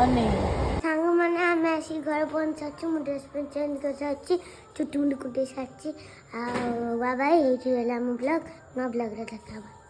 ସାଙ୍ଗମାନେ ଆମେ ଆସି ଘର ପହଞ୍ଚାଛୁ। ମୁଁ ଡ୍ରେସ୍ ପେଣ୍ଟ ଚେଞ୍ଜ କରିସାରିଛି, ଚୁଟି ମୁଣ୍ଡି କୁଟେଇ ସାରିଛି। ଆଉ ବାବା ଏଇଠି ହେଲା ଆମ ବ୍ଲଗ୍। ନୂଆ ବ୍ଲଗ୍ରେ ଦେଖା ହବା।